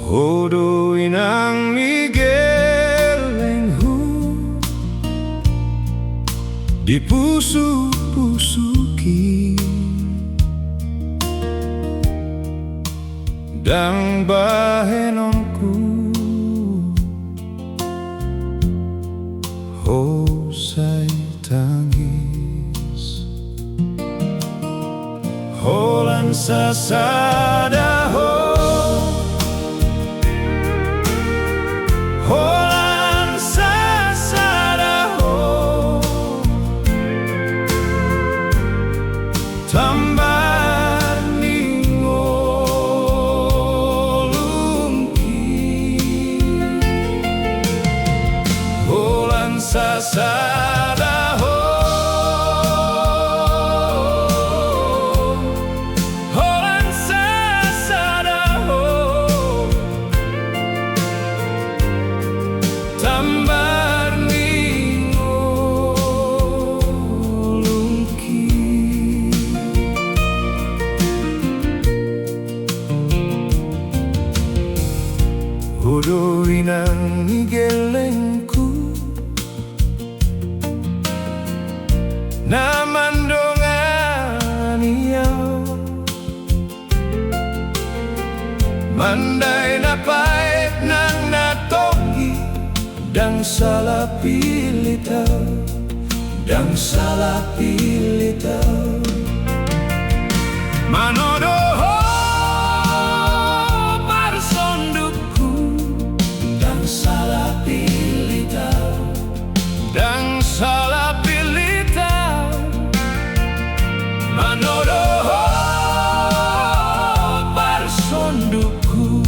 Hodoy ng Miguelenghu, di puso-pusuki dang bahenonku hosay tangis holan sasadaho holan sasadaho tambar ningolungki holan sasadaho holan sasadaho tambar ningolungki hodoy ng Miguelenghu na mandongan iya manday na pait ng natogi dang salah pilitaw dang salah pilitaw manodoho parsonduku dang salah pilitaw dang salah pilitaw manodoho parsonduku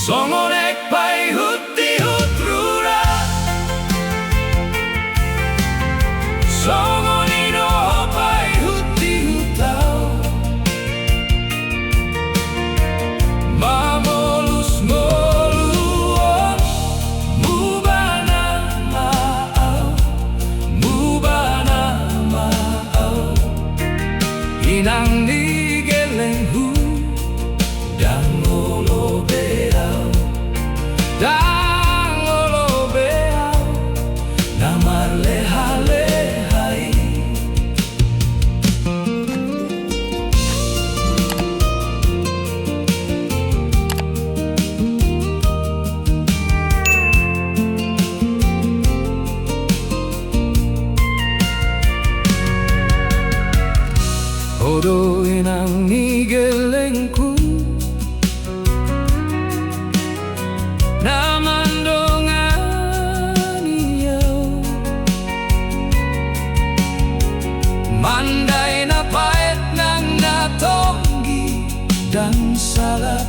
songonek pai huti-hut rura songonino pai huti-hutau mamolus ngoluon mubana maau inang Miguelenghu dang olobeau namar leha-lehai hodoy ng Miguelenghu na mandongan iya manday na pait ng natonggi dan salah